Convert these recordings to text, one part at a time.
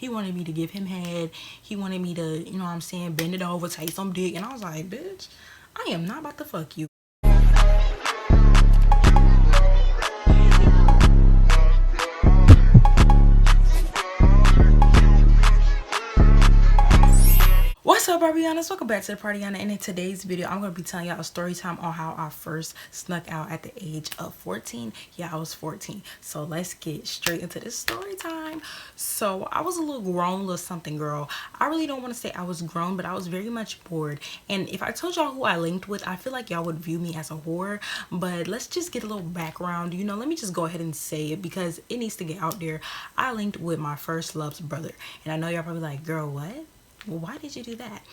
He wanted me to give him head. He wanted me to, you know what I'm saying, bend it over, take some dick. And I was like, bitch, I am not about to fuck you. What's up, Barbianas? Welcome back to the Partyyana, and in today's video I'm going to be telling y'all a story time on how I first snuck out at the age of 14. Yeah, I was 14. So let's get straight into this story time. So I was a little grown, little something girl. I really don't want to say I was grown, but I was very much bored. And if I told y'all who I linked with, I feel like y'all would view me as a whore. But let's just get a little background. You know, let me just go ahead and say it because it needs to get out there. I linked with my first love's brother. And I know y'all probably like, girl, what? Well, why did you do that?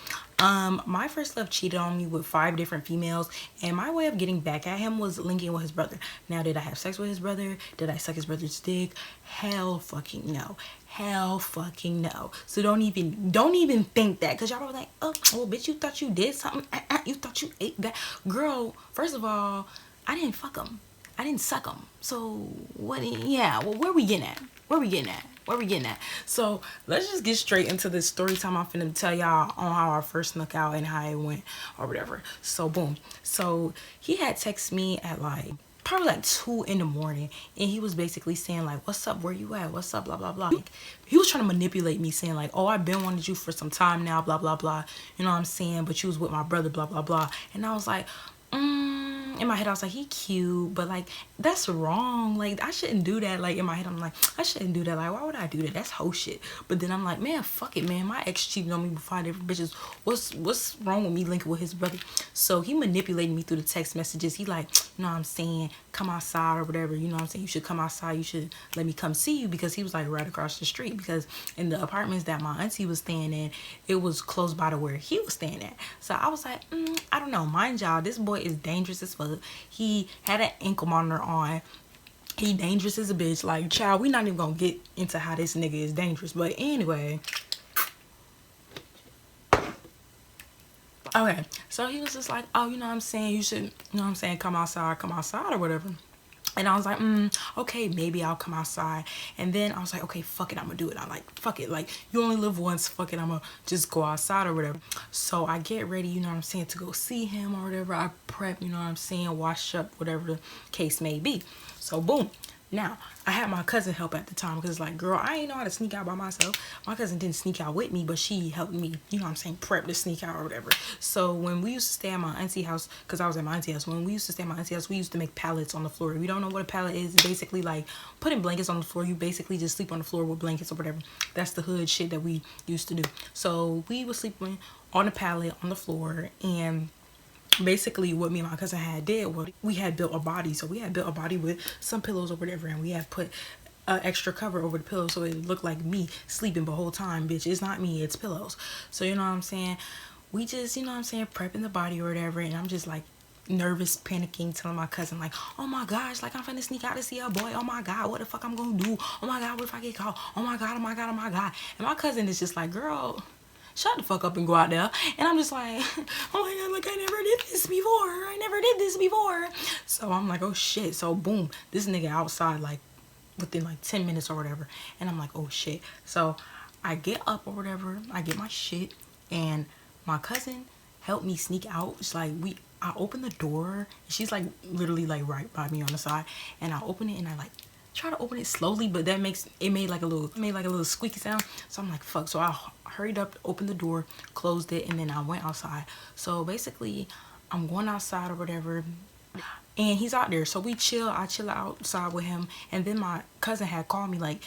My first love cheated on me with 5 different females, and my way of getting back at him was linking with his brother. Now, did I have sex with his brother? Did I suck his brother's dick? Hell fucking no. Hell fucking no. So don't even think that, because y'all probably like, oh, well, bitch, you thought you did something? You thought you ate that? Girl, first of all, I didn't fuck him. I didn't suck him. So what? Yeah, well, where we getting at? Where we getting at? Where we getting at? So let's just get straight into this story time. I'm finna tell y'all on how I first snuck out and how it went or whatever. So boom. So he had texted me at like probably like 2 in the morning, and he was basically saying like, what's up, where you at, what's up, blah blah blah. Like, he was trying to manipulate me, saying like, oh, I've been wanting you for some time now, blah blah blah, you know what I'm saying, but you was with my brother, blah blah blah. And I was like, in my head I was like, he cute, but like that's wrong. Like I shouldn't do that. Like in my head I'm like, I shouldn't do that. Like why would I do that? That's hoe shit. But then I'm like, man, fuck it, man. My ex cheated on me with 5 different bitches. What's wrong with me linking with his brother? So he manipulated me through the text messages. He like, you know what I'm saying, come outside or whatever, you know what I'm saying, you should come outside, you should let me come see you, because he was like right across the street, because in the apartments that my auntie was staying in, it was close by to where he was staying at. So I was like, I don't know, mind y'all, this boy is dangerous as fuck. He had an ankle monitor on. He dangerous as a bitch. Like, child, we not even gonna get into how this nigga is dangerous. But anyway, okay, so he was just like, oh, you know what I'm saying, you should, you know what I'm saying, come outside or whatever. And I was like, okay, maybe I'll come outside. And then I was like, okay, fuck it, I'm gonna do it. I'm like, fuck it, like, you only live once, fuck it, I'm gonna just go outside or whatever. So I get ready, you know what I'm saying, to go see him or whatever. I prep, you know what I'm saying, wash up, whatever the case may be. So boom. Now, I had my cousin help at the time, because it's like, girl, I ain't know how to sneak out by myself. My cousin didn't sneak out with me, but she helped me, you know what I'm saying, prep to sneak out or whatever. So when we used to stay at my auntie house, because I was at my auntie house, when we used to stay at my auntie house, we used to make pallets on the floor. If you don't know what a pallet is, it's basically like putting blankets on the floor. You basically just sleep on the floor with blankets or whatever. That's the hood shit that we used to do. So we were sleeping on a pallet on the floor, and basically what me and my cousin had did was we had built a body. So we had built a body with some pillows or whatever, and we had put an extra cover over the pillow, so it looked like me sleeping the whole time. Bitch, it's not me, it's pillows. So you know what I'm saying, we just, you know what I'm saying, prepping the body or whatever, and I'm just like nervous, panicking, telling my cousin like, oh my gosh, like I'm finna sneak out to see a boy, oh my god, what the fuck I'm gonna do, oh my god, what if I get caught, oh my god, oh my god, oh my god. And my cousin is just like, girl, shut the fuck up and go out there. And I'm just like, oh my god, like I never did this before. So I'm like, oh shit. So boom, this nigga outside like within like 10 minutes or whatever. And I'm like, oh shit. So I get up or whatever, I get my shit, and my cousin helped me sneak out. It's like I open the door, she's like literally like right by me on the side, and I open it and I like try to open it slowly, but that made like a little squeaky sound. So I'm like, fuck. So I hurried up, opened the door, closed it, and then I went outside. So basically I'm going outside or whatever, and he's out there. So I chill outside with him. And then my cousin had called me like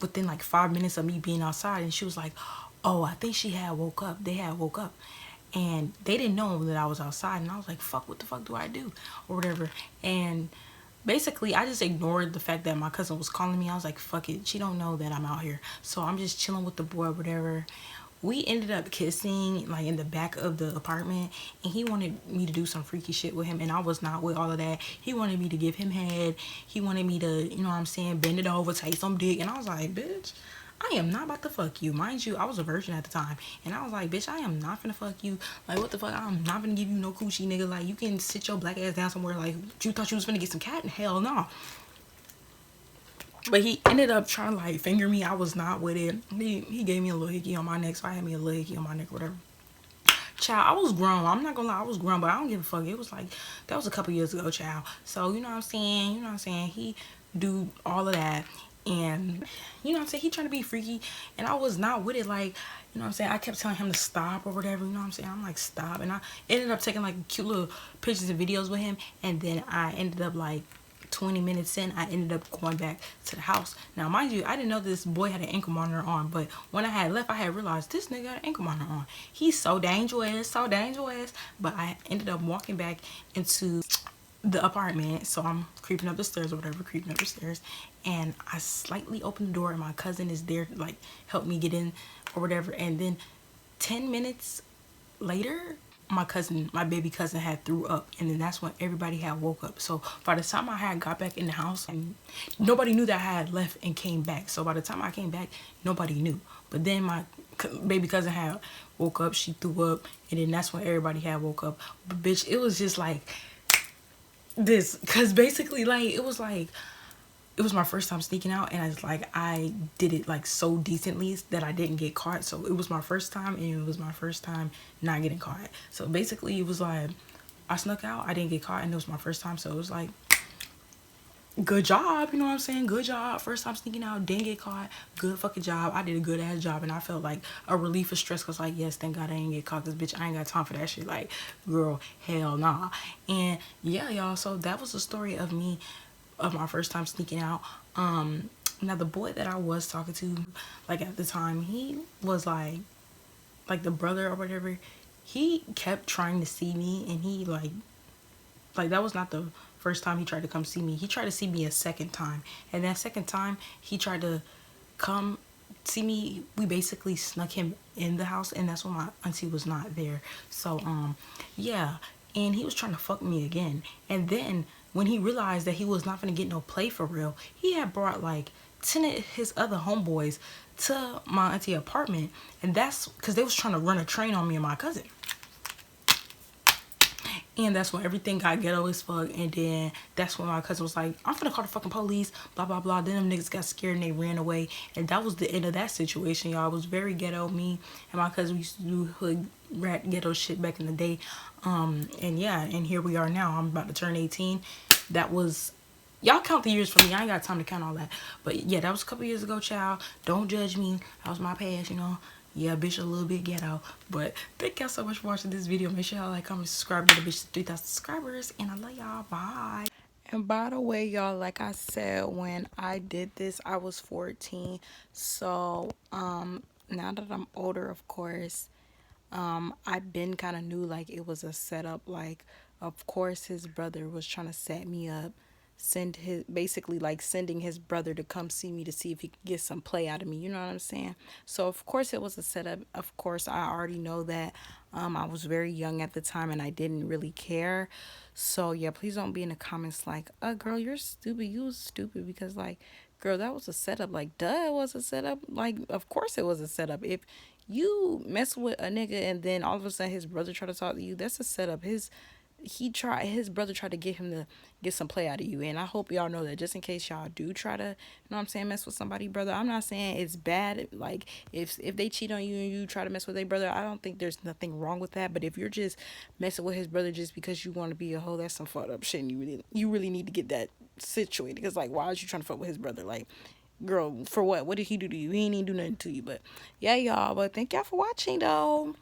within like 5 minutes of me being outside, and she was like, oh, I think they had woke up, and they didn't know that I was outside. And I was like, fuck, what the fuck do I do or whatever. And basically I just ignored the fact that my cousin was calling me. I was like, fuck it, she don't know that I'm out here. So I'm just chilling with the boy or whatever. We ended up kissing like in the back of the apartment, and he wanted me to do some freaky shit with him, and I was not with all of that. He wanted me to give him head. He wanted me to, you know what I'm saying, bend it over, take some dick. And I was like, bitch, I am not about to fuck you. Mind you, I was a virgin at the time, and I was like, bitch, I am not finna fuck you. Like, what the fuck? I'm not finna give you no coochie, nigga. Like, you can sit your black ass down somewhere. Like, you thought you was finna get some cat? Hell no. But he ended up trying to like finger me. I was not with it. He gave me a little hickey on my neck, so I had me a little hickey on my neck, whatever. Child, I was grown. I'm not gonna lie, I was grown, but I don't give a fuck. It was like that was a couple years ago, child. So you know what I'm saying? You know what I'm saying? He do all of that, and you know what I'm saying? He trying to be freaky, and I was not with it. Like, you know what I'm saying? I kept telling him to stop or whatever. You know what I'm saying? I'm like, stop, and I ended up taking like cute little pictures and videos with him, and then I ended up like 20 minutes in, I ended up going back to the house. Now, mind you, I didn't know this boy had an ankle monitor on, but when I had left, I had realized this nigga got an ankle monitor on. He's so dangerous, so dangerous. But I ended up walking back into the apartment, so I'm creeping up the stairs or whatever, creeping up the stairs, and I slightly open the door, and my cousin is there to like help me get in or whatever, and then 10 minutes later, my baby cousin had threw up, and then that's when everybody had woke up. So by the time I had got back in the house, and nobody knew that I had left and came back. So by the time I came back, nobody knew. But then my baby cousin had woke up, she threw up, and then that's when everybody had woke up. But bitch, it was just like this, because basically like it was my first time sneaking out, and I did it like so decently that I didn't get caught. So it was my first time, and it was my first time not getting caught. So basically it was like I snuck out, I didn't get caught, and it was my first time. So it was like, good job, you know what I'm saying? Good job. First time sneaking out, didn't get caught. Good fucking job. I did a good ass job, and I felt like a relief of stress, because like, yes, thank God I didn't get caught, because bitch, I ain't got time for that shit. Like, girl, hell nah. And yeah, y'all, so that was the story of me, of my first time sneaking out. Now the boy that I was talking to, like at the time, he was like the brother or whatever. He kept trying to see me, and he like that was not the first time he tried to come see me. He tried to see me a second time, and that second time he tried to come see me. We basically snuck him in the house, and that's when my auntie was not there. So yeah, and he was trying to fuck me again. And then when he realized that he was not gonna get no play for real, he had brought like 10 of his other homeboys to my auntie apartment, and that's because they was trying to run a train on me and my cousin. And that's when everything got ghetto as fuck. And then that's when my cousin was like, I'm finna call the fucking police, blah, blah, blah. Then them niggas got scared and they ran away. And that was the end of that situation, y'all. It was very ghetto. Me and my cousin, we used to do hood rat ghetto shit back in the day. And yeah, and here we are now. I'm about to turn 18. That was... Y'all count the years for me. I ain't got time to count all that. But yeah, that was a couple years ago, child. Don't judge me. That was my past, you know. Yeah, bitch, a little bit ghetto. But thank y'all so much for watching this video. Make sure y'all like, comment, subscribe, get a bitch to 3,000 subscribers. And I love y'all. Bye. And by the way, y'all, like I said, when I did this, I was 14. So now that I'm older, of course, I been kind of knew like it was a setup. Like, of course, his brother was trying to set me up, basically like sending his brother to come see me to see if he could get some play out of me. You know what I'm saying? So of course it was a setup. Of course, I already know that. I was very young at the time, and I didn't really care. So yeah, please don't be in the comments like, girl, you're stupid. You was stupid because like, girl, that was a setup. Like, duh, it was a setup. Like, of course it was a setup. If you mess with a nigga and then all of a sudden his brother try to talk to you, that's a setup. His brother tried to get him to get some play out of you. And I hope y'all know that, just in case y'all do try to, you know what I'm saying, mess with somebody brother. I'm not saying it's bad. Like, if they cheat on you and you try to mess with their brother, I don't think there's nothing wrong with that. But if you're just messing with his brother just because you want to be a hoe, that's some fucked up shit, and you really need to get that situated. Because like, why is you trying to fuck with his brother? Like, girl, for what did he do to you? He ain't even do nothing to you. But yeah, y'all, but thank y'all for watching though.